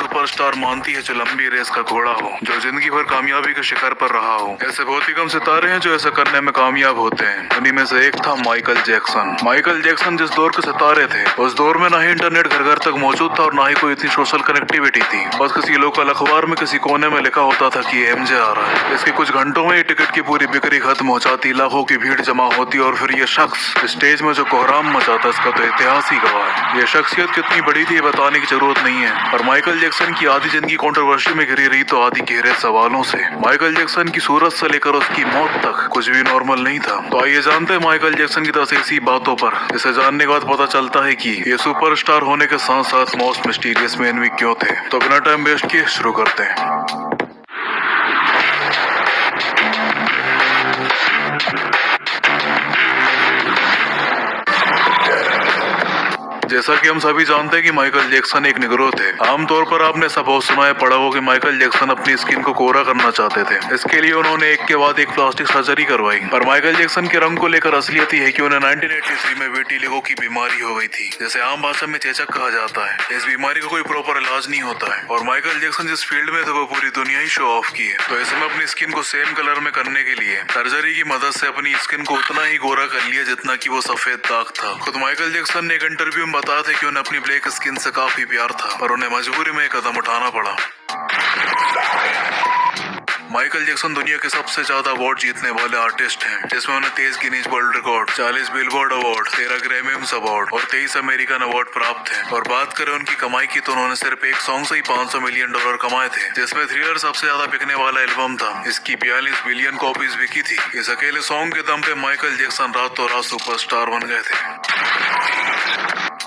Superstar मानती है जो लंबी रेस का घोड़ा हो, जो जिंदगी भर कामयाबी के शिखर पर रहा हो। ऐसे बहुत ही कम सितारे हैं जो ऐसा करने में कामयाब होते हैं। उन्हीं में से एक था माइकल जैक्सन। माइकल जैक्सन जिस दौर के सितारे थे, उस दौर में ना ही इंटरनेट घर घर तक मौजूद था और ना ही कोई इतनी सोशल कनेक्टिविटी थी। बस किसी लोकल अखबार में किसी कोने में लिखा होता था कि एमजे आ रहा है। इसके कुछ घंटों में ही टिकट की पूरी बिक्री खत्म हो जाती, लाखों की भीड़ जमा होती और फिर ये शख्स स्टेज में जो कोहराम मचाता, इसका तो इतिहास ही गवाह है। ये शख्सियत कितनी बड़ी थी बताने की जरूरत नहीं है, और माइकल जैक्सन की आधी जिंदगी कंट्रोवर्सी में घिरी रही तो आधी गहरे सवालों से। माइकल जैक्सन की सूरत से लेकर उसकी मौत तक कुछ भी नॉर्मल नहीं था। तो आइए जानते हैं माइकल जैक्सन की 10 ऐसी बातों पर, इसे जानने के बाद पता चलता है कि ये सुपरस्टार होने के साथ साथ मोस्ट मिस्टीरियस मैन भी क्यों थे। तो बिना टाइम वेस्ट किए शुरू करते हैं। जैसा कि हम सभी जानते हैं कि माइकल जैक्सन एक निग्रो थे। आमतौर पर आपने सब बहुत सुना है, पढ़ा हो कि माइकल जैक्सन अपनी स्किन को कोरा करना चाहते थे। इसके लिए उन्होंने एक के बाद एक प्लास्टिक सर्जरी करवाई। पर माइकल जैक्सन के रंग को लेकर असलियत ही है कि उन्हें 1983 में विटिलिगो की बीमारी हो गई थी, जिसे आम भाषा में चेचक कहा जाता है। इस बीमारी का कोई प्रॉपर इलाज नहीं होता है, और माइकल जैक्सन जिस फील्ड में थे वो पूरी दुनिया ही शो ऑफ की है। तो ऐसे में अपनी स्किन को सेम कलर में करने के लिए सर्जरी की मदद से अपनी स्किन को उतना ही गोरा कर लिया जितना की वो सफेद दाग था। खुद माइकल जैक्सन ने एक इंटरव्यू में बताया था कि उन्हें अपनी ब्लैक स्किन से काफी प्यार था, पर उन्हें मजबूरी में एक कदम उठाना पड़ा। माइकल जैक्सन दुनिया के सबसे ज्यादा अवार्ड जीतने वाले आर्टिस्ट हैं, जिसमें उन्हें 23 Guinness world record, 40 billboard award, 13 Grammys award और 23 अमेरिकन अवार्ड प्राप्त हैं। और बात करें उनकी कमाई की तो उन्होंने सिर्फ एक सॉन्ग से ही $500 मिलियन कमाए थे, जिसमें थ्रिलर सबसे ज्यादा बिकने वाला एल्बम था। इसकी 42 बिलियन कॉपीज बिकी थी। इस अकेले सॉन्ग के दम पे माइकल जैक्सन रातों रात सुपरस्टार बन गए थे।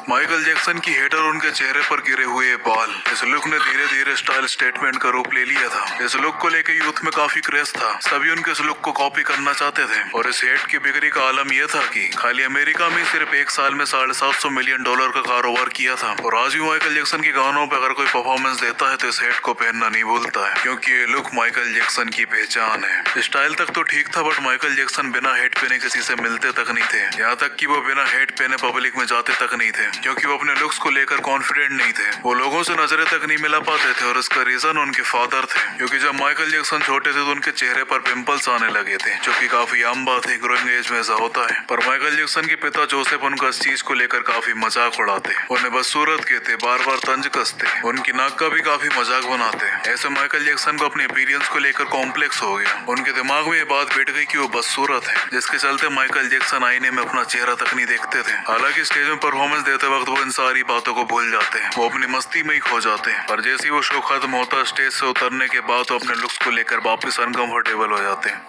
माइकल जैक्सन की हेटर उनके चेहरे पर गिरे हुए बाल, इस लुक ने धीरे धीरे स्टाइल स्टेटमेंट का रूप ले लिया था। इस लुक को लेकर यूथ में काफी क्रेज था, सभी उनके इस लुक को कॉपी करना चाहते थे। और इस हेट की बिक्री का आलम यह था कि खाली अमेरिका में सिर्फ एक साल में $750 मिलियन का कारोबार किया था। और आज भी माइकल जैक्सन के गानों पर अगर कोई परफॉर्मेंस देता है तो इस हेट को पहनना नहीं भूलता है, क्योंकि ये लुक माइकल जैक्सन की पहचान है। स्टाइल तक तो ठीक था, बट माइकल जैक्सन बिना हेट पहने किसी से मिलते तक नहीं थे। यहाँ तक कि वो बिना हेट पहने पब्लिक में जाते तक नहीं थे, क्योंकि वो अपने लुक्स को लेकर कॉन्फिडेंट नहीं थे। वो लोगों से नजरें तक नहीं मिला पाते थे, और इसका रीजन उनके फादर थे, क्योंकि जब माइकल जैक्सन छोटे थे तो उनके चेहरे पर पिंपल्स आने लगे थे, जो कि काफी आम बात है, ग्रोइंग एज में ऐसा होता है। पर माइकल जैक्सन के पिता जोसेफ उनका इस चीज को लेकर काफी मजाक उड़ाते, उन्हें बदसूरत कहते, बार बार तंज कसते, उनकी नाक का भी काफी मजाक बनाते। ऐसे माइकल जैक्सन को अपने अपीयरेंस को लेकर कॉम्प्लेक्स हो गया। उनके दिमाग में ये बात बैठ गई कि वो बदसूरत है, जिसके चलते माइकल जैक्सन आईने में अपना चेहरा तक नहीं देखते थे। हालांकि स्टेज में परफॉर्मेंस देते वक्त वो इन सारी बातों को भूल जाते हैं, वो अपनी मस्ती में ही खो जाते हैं। पर जैसे ही वो शो खत्म होता, स्टेज से उतरने के बाद वो अपने लुक्स को लेकर वापस अनकंफर्टेबल हो जाते हैं।